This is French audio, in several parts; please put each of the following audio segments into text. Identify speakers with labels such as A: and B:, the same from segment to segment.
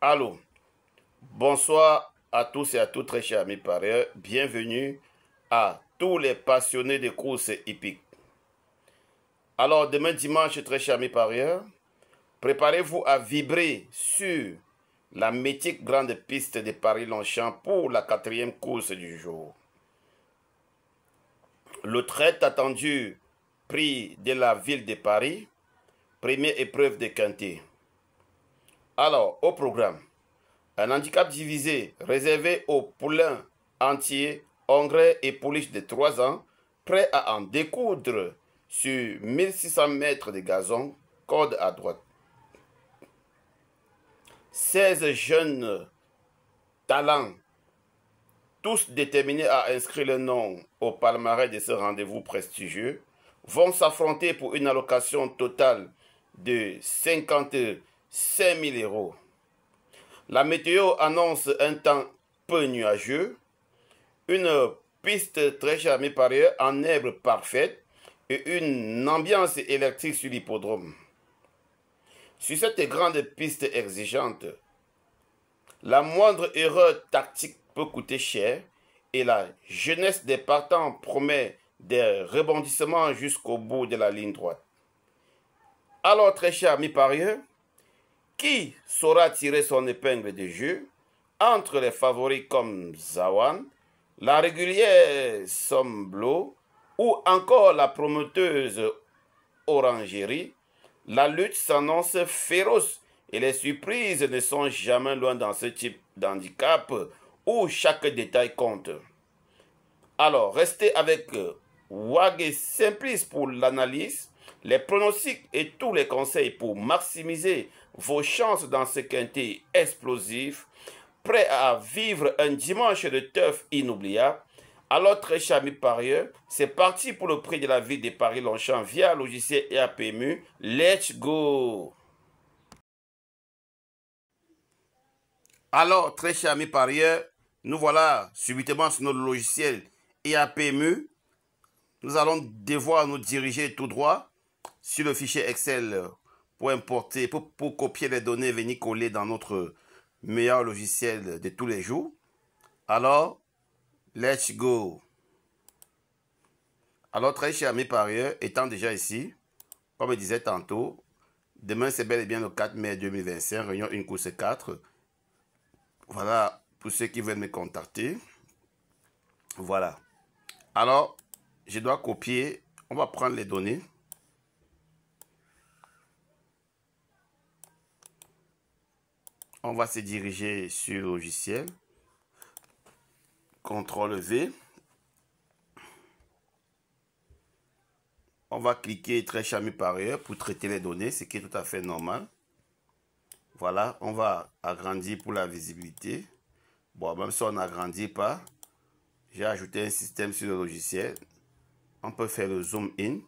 A: Allô, bonsoir à tous et à toutes, très chers amis parieurs. Bienvenue à tous les passionnés de courses hippiques. Alors, demain dimanche, très chers amis parieurs, préparez-vous à vibrer sur la mythique grande piste de Paris-Longchamp pour la 4e course du jour. Le très attendu prix de la ville de Paris, première épreuve de quintet. Alors, au programme. Un handicap divisé réservé aux poulains entiers, hongrais et pouliches de 3 ans, prêts à en découdre sur 1600 mètres de gazon, corde à droite. 16 jeunes talents, tous déterminés à inscrire le nom au palmarès de ce rendez-vous prestigieux, vont s'affronter pour une allocation totale de 55 000 €. La météo annonce un temps peu nuageux, une piste très chère à mes parieurs en herbe parfaite et une ambiance électrique sur l'hippodrome. Sur cette grande piste exigeante, la moindre erreur tactique peut coûter cher et la jeunesse des partants promet des rebondissements jusqu'au bout de la ligne droite. Alors très chers amis parieurs, qui saura tirer son épingle de jeu entre les favoris comme Zawan, la régulière Somblo ou encore la promoteuse Orangerie? La lutte s'annonce féroce et les surprises ne sont jamais loin dans ce type d'handicap où chaque détail compte. Alors, restez avec Wag et Simplice pour l'analyse, les pronostics et tous les conseils pour maximiser vos chances dans ce quintet explosif, prêt à vivre un dimanche de turf inoubliable. Alors, très chers amis parieurs, c'est parti pour le prix de la ville de Paris-Longchamp via logiciel EAPMU. Let's go! Alors, très chers amis parieurs, nous voilà subitement sur notre logiciel EAPMU. Nous allons devoir nous diriger tout droit sur le fichier Excel pour importer, pour copier les données et venir coller dans notre meilleur logiciel de tous les jours. Alors, let's go. Alors, très chers amis parieurs, étant déjà ici, comme je disais tantôt, demain c'est bel et bien le 4 mai 2025, réunion 1 course 4. Voilà, pour ceux qui veulent me contacter. Voilà. Alors, je dois copier, on va prendre les données. On va se diriger sur le logiciel. CTRL V. On va cliquer très chers amis parieurs pour traiter les données, ce qui est tout à fait normal. Voilà, on va agrandir pour la visibilité. Bon, même si on n'agrandit pas, j'ai ajouté un système sur le logiciel. On peut faire le zoom in.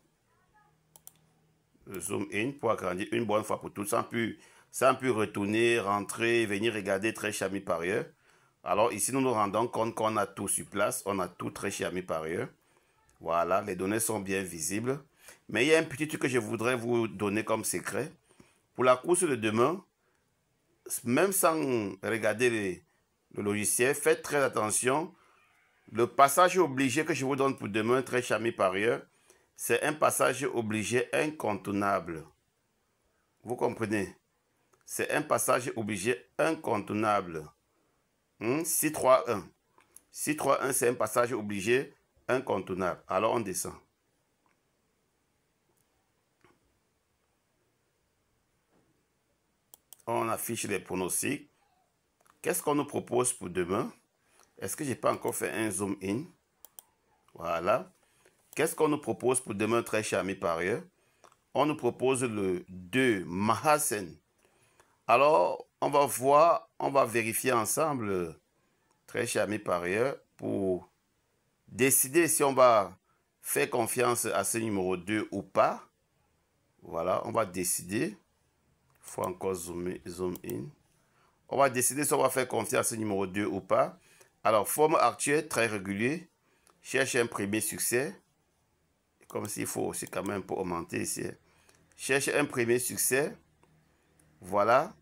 A: Le zoom in pour agrandir une bonne fois pour toutes, sans plus retourner, rentrer, venir regarder très chers amis parieurs. Alors ici, nous nous rendons compte qu'on a tout sur place. On a tout très chers amis parieurs. Voilà, les données sont bien visibles. Mais il y a un petit truc que je voudrais vous donner comme secret. Pour la course de demain, même sans regarder le logiciel, faites très attention. Le passage obligé que je vous donne pour demain, très chers amis parieurs, c'est un passage obligé incontournable. Vous comprenez? C'est un passage obligé incontournable. 6-3-1. 6-3-1, c'est un passage obligé incontournable. Alors, on descend. On affiche les pronostics. Qu'est-ce qu'on nous propose pour demain? Est-ce que je n'ai pas encore fait un zoom in? Voilà. Qu'est-ce qu'on nous propose pour demain, très chers amis parieurs? On nous propose le 2 Mahasen. Alors, on va voir, on va vérifier ensemble, très chers amis parieurs, pour décider si on va faire confiance à ce numéro 2 ou pas. Voilà, on va décider. Il faut encore zoom in. On va décider si on va faire confiance à ce numéro 2 ou pas. Alors, forme actuelle, très régulier. Cherche un premier succès. Comme s'il faut aussi quand même pour augmenter ici. Cherche un premier succès. Voilà.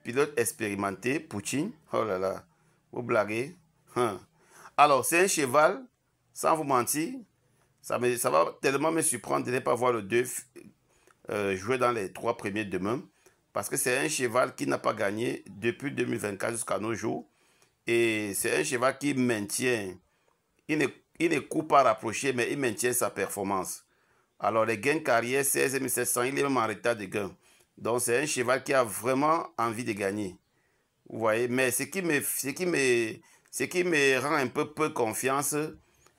A: pilote expérimenté, Poutine. Oh là là, vous blaguez. Alors, c'est un cheval, sans vous mentir, ça va tellement me surprendre de ne pas voir le 2 jouer dans les 3 premiers demain. Parce que c'est un cheval qui n'a pas gagné depuis 2024 jusqu'à nos jours. Et c'est un cheval qui maintient, il ne court pas rapproché, mais il maintient sa performance. Alors, les gains de carrière, 16 700, il est même en retard de gain. Donc, c'est un cheval qui a vraiment envie de gagner. Vous voyez, mais ce qui me rend un peu confiance,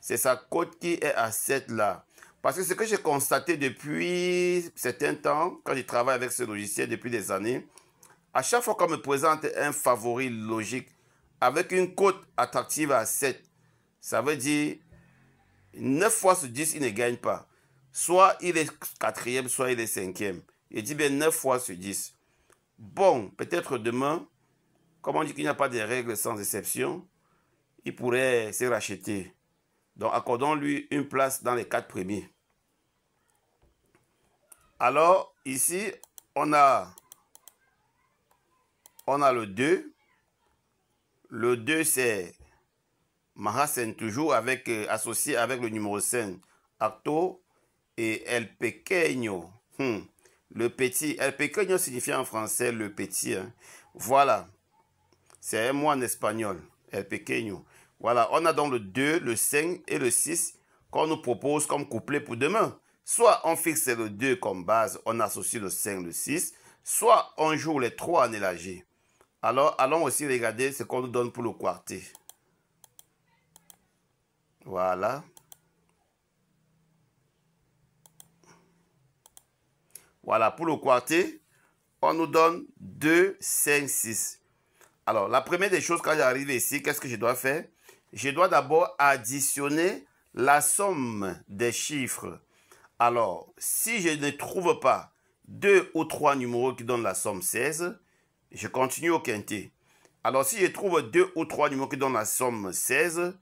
A: c'est sa cote qui est à 7 là. Parce que ce que j'ai constaté depuis certains temps, quand je travaille avec ce logiciel depuis des années, à chaque fois qu'on me présente un favori logique avec une cote attractive à 7, ça veut dire 9 fois sur 10, il ne gagne pas. Soit il est 4e, soit il est 5e. Il dit bien 9 fois sur 10. Bon, peut-être demain, comme on dit qu'il n'y a pas de règles sans exception, il pourrait se racheter. Donc, accordons-lui une place dans les 4 premiers. Alors, ici, on a le 2. Le 2, c'est Mahasen, toujours associé avec le numéro 5, Acto et El Pequeño. Le petit. El Pequeño signifie en français le petit. Hein. Voilà. C'est un mot en espagnol. El Pequeño. Voilà. On a donc le 2, le 5 et le 6 qu'on nous propose comme couplet pour demain. Soit on fixe le 2 comme base, on associe le 5, le 6. Soit on joue les 3 en élargi. Alors, allons aussi regarder ce qu'on nous donne pour le quartet. Voilà. Voilà, pour le quartet, on nous donne 2, 5, 6. Alors, la première des choses, quand j'arrive ici, qu'est-ce que je dois faire? Je dois d'abord additionner la somme des chiffres. Alors, si je ne trouve pas 2 ou 3 numéros qui donnent la somme 16, je continue au quintet. Alors, si je trouve 2 ou 3 numéros qui donnent la somme 16,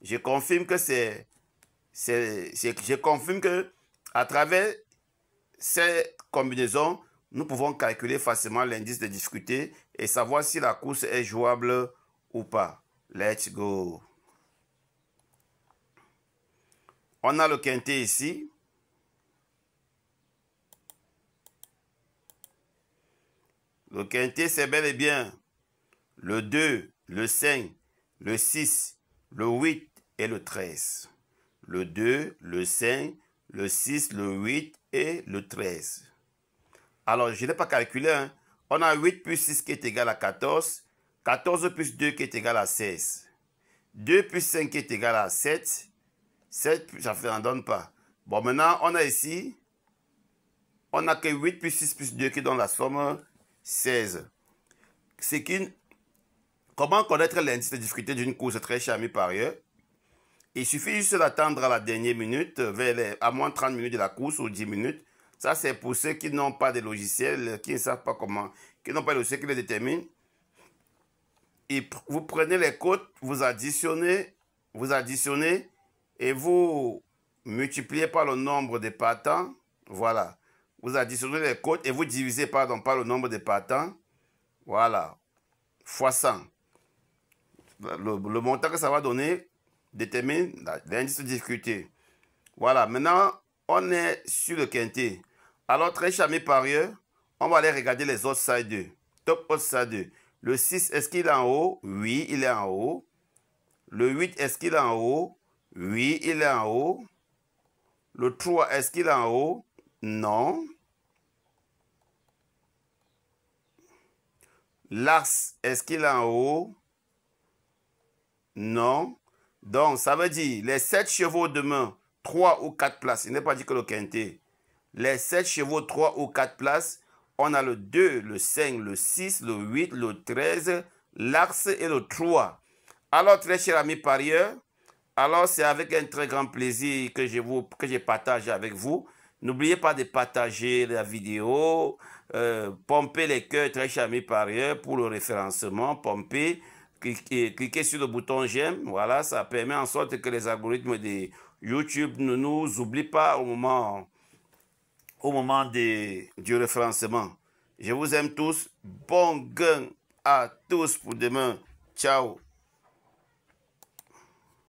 A: je confirme que je confirme que à travers ces combinaisons, nous pouvons calculer facilement l'indice de difficulté et savoir si la course est jouable ou pas. Let's go. On a le quintet ici. Le quintet, c'est bel et bien le 2, le 5, le 6, le 8 et le 13. Le 2, le 5, le 6, le 8 et le 13. Alors, je n'ai pas calculé. Hein. On a 8 plus 6 qui est égal à 14. 14 plus 2 qui est égal à 16. 2 plus 5 qui est égal à 7. 7, ça ne donne pas. Bon, maintenant, on a ici, on n'a que 8 plus 6 plus 2 qui donne la somme 16. Comment connaître l'indice de difficulté d'une course très chère amis parieurs? Il suffit juste d'attendre à la dernière minute, à moins 30 minutes de la course ou 10 minutes. Ça, c'est pour ceux qui n'ont pas de logiciel, qui ne savent pas comment, qui n'ont pas de logiciel qui les détermine. Et vous prenez les cotes, vous additionnez et vous multipliez par le nombre de partants. Voilà. Vous additionnez les cotes et vous divisez par le nombre de partants. Voilà. Fois 100. Le montant que ça va donner détermine l'indice de difficulté. Voilà. Maintenant, on est sur le quintet. Alors, très chers amis parieurs, on va aller regarder les autres side. Top autres side. Le 6, est-ce qu'il est en haut? Oui, il est en haut. Le 8, est-ce qu'il est en haut? Oui, il est en haut. Le 3, est-ce qu'il est en haut? Non. L'As, est-ce qu'il est en haut? Non. Donc, ça veut dire les 7 chevaux demain, 3 ou 4 places. Il n'est pas dit que le quintet. Les 7 chevaux, 3 ou 4 places, on a le 2, le 5, le 6, le 8, le 13, l'Axe et le 3. Alors, très chers amis parieurs, alors c'est avec un très grand plaisir que je partage avec vous. N'oubliez pas de partager la vidéo, pomper les cœurs, très chers amis parieurs, pour le référencement, pomper, cliquez sur le bouton j'aime. Voilà, ça permet en sorte que les algorithmes de YouTube ne nous oublient pas au moment du référencement. Je vous aime tous. Bon gain à tous pour demain. Ciao.